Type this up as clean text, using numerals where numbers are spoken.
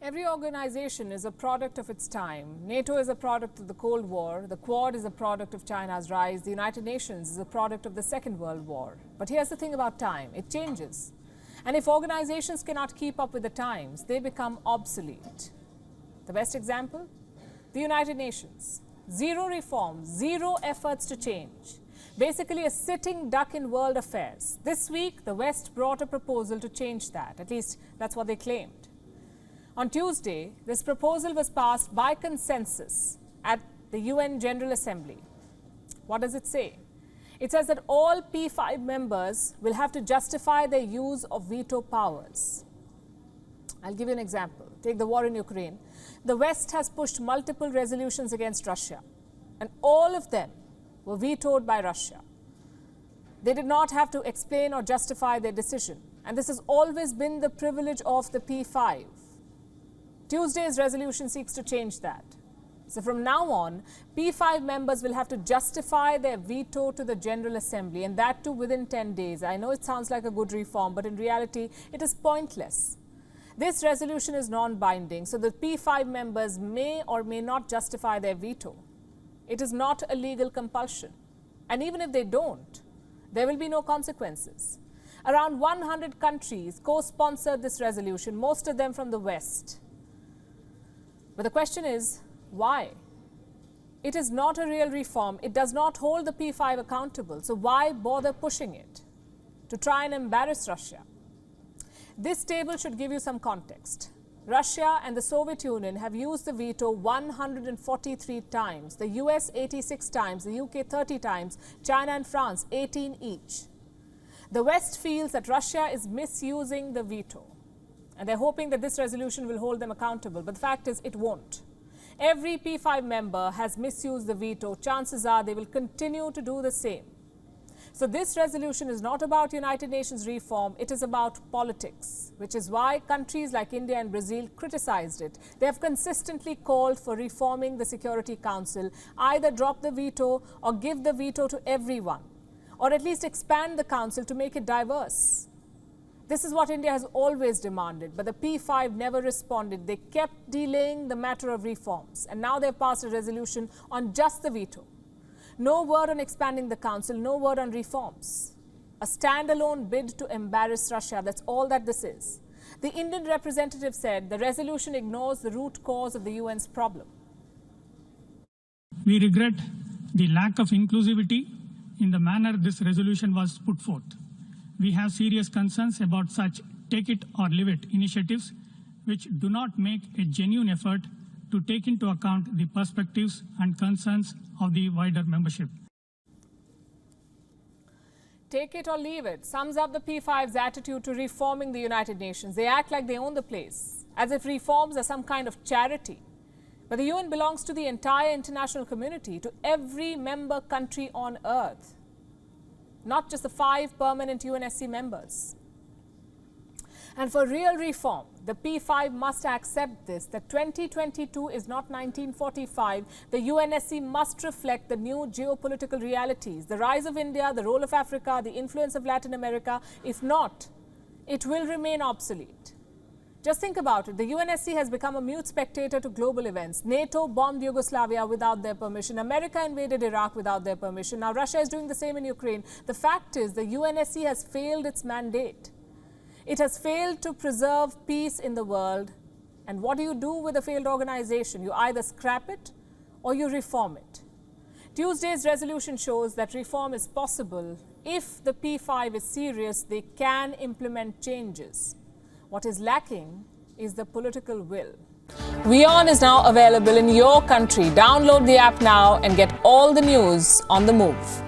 Every organization is a product of its time. NATO is a product of the Cold War. The Quad is a product of China's rise. The United Nations is a product of the Second World War. But here's the thing about time. It changes. And if organizations cannot keep up with the times, they become obsolete. The best example? The United Nations. Zero reforms, zero efforts to change. Basically a sitting duck in world affairs. This week, the West brought a proposal to change that. At least that's what they claimed. On Tuesday, this proposal was passed by consensus at the UN General Assembly. What does it say? It says that all P5 members will have to justify their use of veto powers. I'll give you an example. Take the war in Ukraine. The West has pushed multiple resolutions against Russia, and all of them were vetoed by Russia. They did not have to explain or justify their decision, and this has always been the privilege of the P5. Tuesday's resolution seeks to change that. So from now on, P5 members will have to justify their veto to the General Assembly, and that too within 10 days. I know it sounds like a good reform, but in reality, it is pointless. This resolution is non-binding, so the P5 members may or may not justify their veto. It is not a legal compulsion. And even if they don't, there will be no consequences. Around 100 countries co-sponsored this resolution, most of them from the West. But the question is, why? It is not a real reform. It does not hold the P5 accountable. So why bother pushing it? To try and embarrass Russia. This table should give you some context. Russia and the Soviet Union have used the veto 143 times, the US 86 times, the UK 30 times, China and France 18 each. The West feels that Russia is misusing the veto. And they're hoping that this resolution will hold them accountable. But the fact is, it won't. Every P5 member has misused the veto. Chances are they will continue to do the same. So this resolution is not about United Nations reform. It is about politics, which is why countries like India and Brazil criticized it. They have consistently called for reforming the Security Council, either drop the veto or give the veto to everyone, or at least expand the council to make it diverse. This is what India has always demanded, but the P5 never responded. They kept delaying the matter of reforms, and now they've passed a resolution on just the veto. No word on expanding the council, no word on reforms. A standalone bid to embarrass Russia, that's all that this is. The Indian representative said the resolution ignores the root cause of the UN's problem. We regret the lack of inclusivity in the manner this resolution was put forth. We have serious concerns about such take it or leave it initiatives which do not make a genuine effort to take into account the perspectives and concerns of the wider membership. Take it or leave it sums up the P5's attitude to reforming the United Nations. They act like they own the place, as if reforms are some kind of charity. But the UN belongs to the entire international community, to every member country on earth, not just the 5 permanent UNSC members. And for real reform, the P5 must accept this, that 2022 is not 1945. The UNSC must reflect the new geopolitical realities, the rise of India, the role of Africa, the influence of Latin America. If not, it will remain obsolete. Just think about it. The UNSC has become a mute spectator to global events. NATO bombed Yugoslavia without their permission. America invaded Iraq without their permission. Now Russia is doing the same in Ukraine. The fact is the UNSC has failed its mandate. It has failed to preserve peace in the world. And what do you do with a failed organization? You either scrap it or you reform it. Tuesday's resolution shows that reform is possible. If the P5 is serious, they can implement changes. What is lacking is the political will. WION is now available in your country. Download the app now and get all the news on the move.